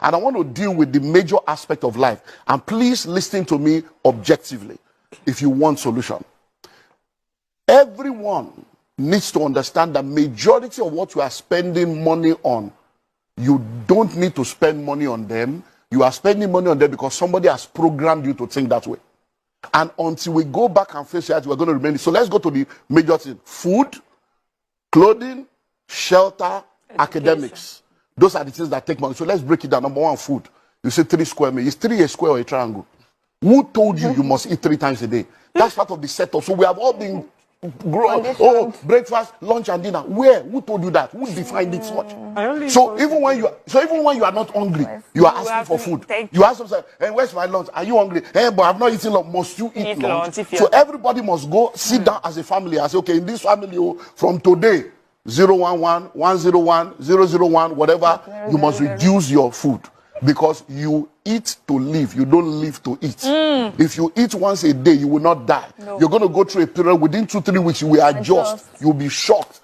And I want to deal with the major aspect of life. And please listen to me objectively if you want solution. Everyone needs to understand that majority of what you are spending money on, you don't need to spend money on them. You are spending money on them because somebody has programmed you to think that way. And until we go back and face reality, we're going to remain. So let's go to the major thing. Food, clothing, shelter, academics. Those are the things that take money. So let's break it down. Number one, food. You say 3 square meters. Is 3 a square or a triangle? Who told you you must eat 3 times a day? That's part of the setup. So we have all been grown. Breakfast, lunch, and dinner. Where? Who told you that? Who defined it so much? So even when you are not hungry, you are asking for food. You ask yourself, hey, where's my lunch? Are you hungry? Hey, but I've not eaten lunch. Must you eat lunch? So everybody must go sit down as a family and say, okay, in this family, from today, 011, 101, 001, whatever, you must reduce your food. Because you eat to live, you don't live to eat. If you eat once a day, you will not die. No. You're going to go through a period within 2-3 weeks, you will adjust. You'll be shocked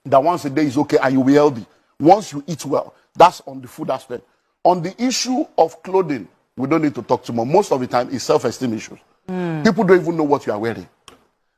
that once a day is okay and you'll be healthy. Once you eat well, that's on the food aspect. On the issue of clothing, we don't need to talk too much. Most of the time, it's self-esteem issues. People don't even know what you are wearing.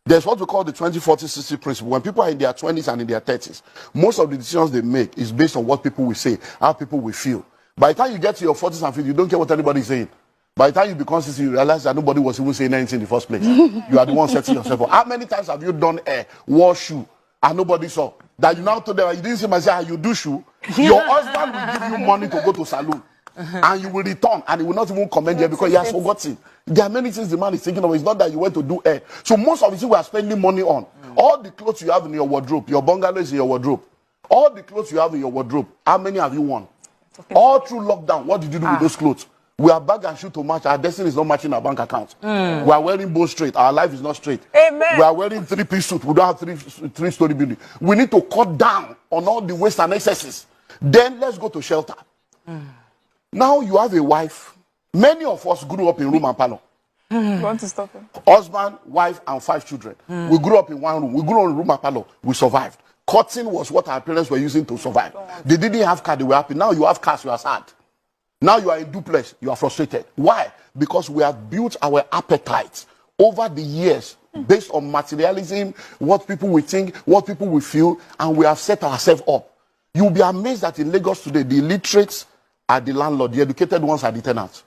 There's what we call the 20-40-60 principle. When people are in their 20s and in their 30s, most of the decisions they make is based on what people will say, how people will feel. By the time you get to your 40s and 50s, you don't care what anybody is saying. By the time you become 60, you realize that nobody was even saying anything in the first place. You are the one setting yourself up. How many times have you done hair, wore shoe, and nobody saw? That you now told them, you didn't see myself, you do shoe. Your husband will give you money to go to salon. And you will return, and he will not even commend you because he has forgotten. There are many things the man is thinking of. It's not that you went to do hair. So most of the things we are spending money on, all the clothes you have in your wardrobe, your bungalow is in your wardrobe. All the clothes you have in your wardrobe, how many have you worn? All through lockdown, what did you do with those clothes? We are bag and shoe to match. Our destiny is not matching our bank account. We are wearing both straight. Our life is not straight. Amen. We are wearing 3-piece suit. We don't have three-story building. We need to cut down on all the waste and excesses. Then let's go to shelter. Now you have a wife. Many of us grew up in room and parlor. You want to stop him? Husband, wife, and 5 children. We grew up in one room. We grew up in room and parlor. We survived. Cutting was what our parents were using to survive. They didn't have car, they were happy. Now you have cars, you are sad. Now you are in duplex, you are frustrated. Why? Because we have built our appetites over the years based on materialism, what people will think, what people will feel, and we have set ourselves up. You'll be amazed that in Lagos today, the illiterates are the landlord, the educated ones are the tenants.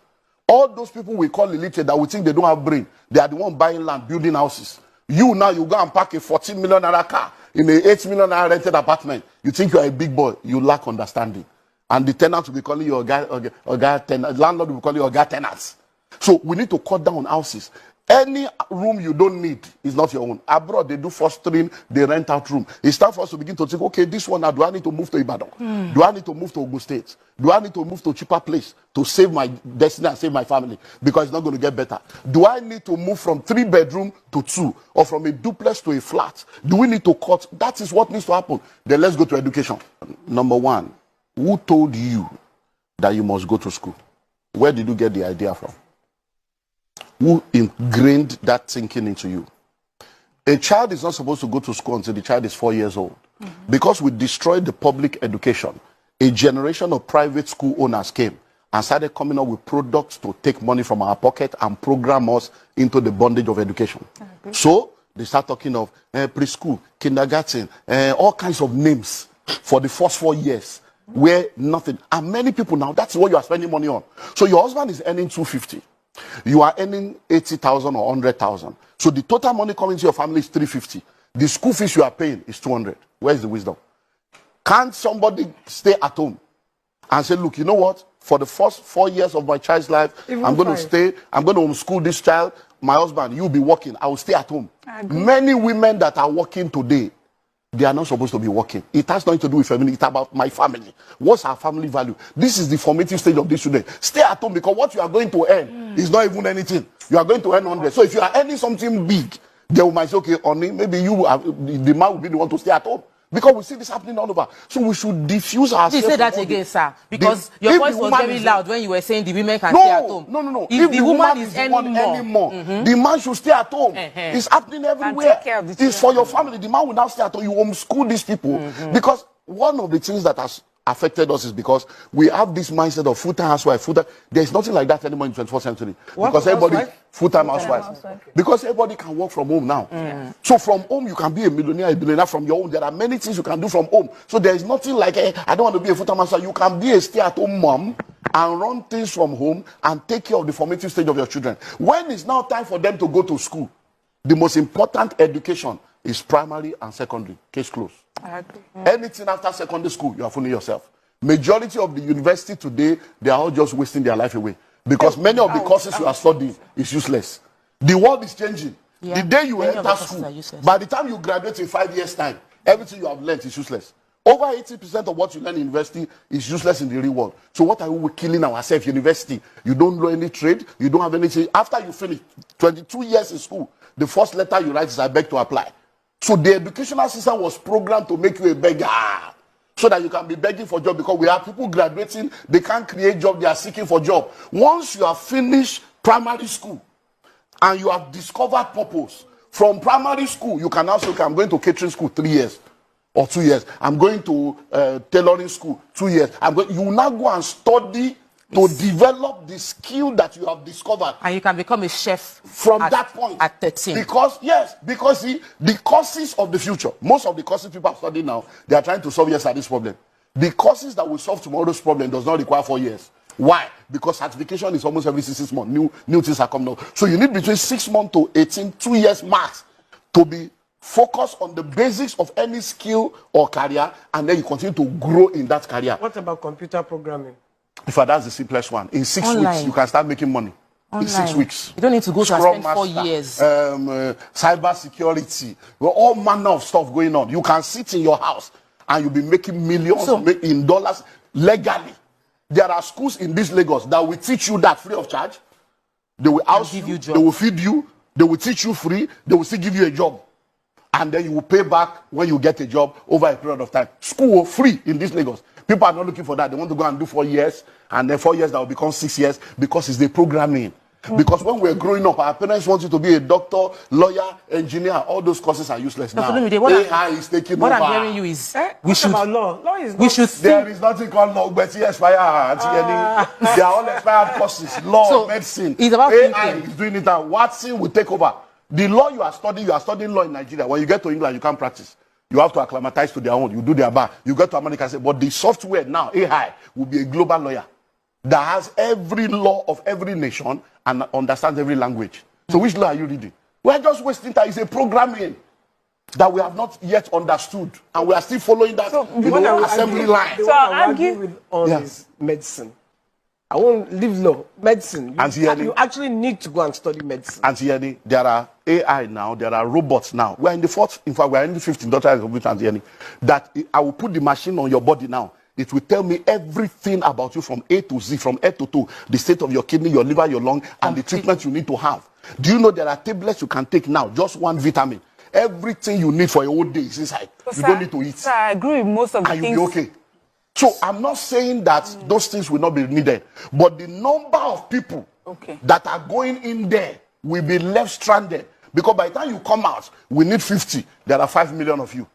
All those people we call illiterate that we think they don't have brain, they are the ones buying land, building houses. You now, you go and park a 14 million naira car in an 8 million naira rented apartment. You think you are a big boy, you lack understanding. And the tenant will be calling you a guy tenant. Landlord will be calling you a guy tenants. So we need to cut down houses. Any room you don't need is not your own. Abroad, they do fostering, they rent out room. It's time for us to begin to think, okay, this one now, do I need to move to Ibadan? Do I need to move to Ogun State? Do I need to move to a cheaper place to save my destiny and save my family? Because it's not going to get better. Do I need to move from 3-bedroom to 2? Or from a duplex to a flat? Do we need to cut? That is what needs to happen. Then let's go to education. Number one, who told you that you must go to school? Where did you get the idea from? Who ingrained that thinking into you? A child is not supposed to go to school until the child is 4 years old. Because we destroyed the public education, a generation of private school owners came and started coming up with products to take money from our pocket and program us into the bondage of education. So they start talking of preschool, kindergarten, all kinds of names for the first 4 years where nothing. And many people now, that's what you are spending money on. So your husband is earning 250. You are earning 80,000 or 100,000. So the total money coming to your family is 350. The school fees you are paying is 200. Where's the wisdom? Can't somebody stay at home and say, look, you know what? For the first 4 years of my child's life, I'm going to stay. I'm going to homeschool this child. My husband, you'll be working. I will stay at home. Many women that are working today, they are not supposed to be working. It has nothing to do with family. It's about my family. What's our family value? This is the formative stage of this student. Stay at home because what you are going to earn is not even anything. You are going to earn 100. So if you are earning something big, they might say, okay, honey, maybe you are, the man will be the one to stay at home. Because we see this happening all over. So we should diffuse ourselves. You say that again, sir. Because your voice was very loud when you were saying the women can stay at home. No. If the woman is earning more, the man should stay at home. It's happening everywhere. It's for your family. The man will now stay at home. You homeschool these people. Because one of the things that has affected us is because we have this mindset of full-time housewife, full-time. There's nothing like that anymore in 21st century. Because everybody, full-time housewife. Because everybody can work from home now. So from home, you can be a millionaire, a billionaire from your home. There are many things you can do from home. So there is nothing like, I don't want to be a full-time housewife. You can be a stay-at-home mom and run things from home and take care of the formative stage of your children. When it's now time for them to go to school, the most important education is primary and secondary. Case closed. I agree. Anything after secondary school, you are fooling yourself. Majority of the university today, they are all just wasting their life away. Because many of the courses you are studying is useless. The world is changing. Yeah. The day you Many of the enter courses are useless. school, by the time you graduate in 5 years' time, everything you have learned is useless. Over 80% of what you learn in university is useless in the real world. So what are we killing ourselves? University, you don't know any trade, you don't have anything. After you finish 22 years in school, the first letter you write is I beg to apply. So the educational system was programmed to make you a beggar, so that you can be begging for job, because we have people graduating, they can't create job, they are seeking for job. Once you have finished primary school and you have discovered purpose, from primary school, you can also say, I'm going to catering school 3 years or 2 years. I'm going to tailoring school 2 years. You will now go and study to develop the skill that you have discovered. And you can become a chef From that point. At 13. Because the courses of the future, most of the courses people are studying now, they are trying to solve yesterday's problem. The courses that will solve tomorrow's problem does not require 4 years. Why? Because certification is almost every 6 months. New things are coming out. So you need between 6 months to 18, 2 years max, to be focused on the basics of any skill or career, and then you continue to grow in that career. What about computer programming? In fact, that's the simplest one. In 6 weeks, you can start making money. Online. In 6 weeks. You don't need to go to Scrum spend 4 master, years. Cyber security, all manner of stuff going on. You can sit in your house and you'll be making millions in dollars legally. There are schools in this Lagos that will teach you that free of charge. They will house you, they will feed you, they will teach you free, they will still give you a job. And then you will pay back when you get a job over a period of time. School free in this Lagos. People are not looking for that. They want to go and do 4 years, and then 4 years that will become 6 years, because it's the programming. Because when we're growing up, our parents want you to be a doctor, lawyer, engineer. All those courses are useless now. AI is taking over. What I'm hearing you is we should about law. Law is we should there is nothing called law, but it's expired. They are all expired courses. Law, medicine. It's about AI is doing it now. Watson will take over. The law you are studying law in Nigeria. When you get to England, you can't practice. You have to acclimatize to their own. You do their bar. You go to America and say, but the software now, AI, will be a global lawyer that has every law of every nation and understands every language. So which law are you reading? We're just wasting time. It's a programming that we have not yet understood. And we are still following that assembly line. So I argue with all this medicine. I won't leave law. Medicine. You actually need to go and study medicine. And Tierney, there are AI now, there are robots now. We're in the fourth, in fact, we're in the 15th industrial revolution, Tierney, that I will put the machine on your body now. It will tell me everything about you from A to Z, from head to toe, the state of your kidney, your liver, your lung, and the treatment you need to have. Do you know there are tablets you can take now, just one vitamin? Everything you need for a whole day is inside. You don't need to eat. Sir, I agree with most of the and things. you'll be okay. So I'm not saying that those things will not be needed, but the number of people that are going in there will be left stranded, because by the time you come out, we need 50. There are 5 million of you.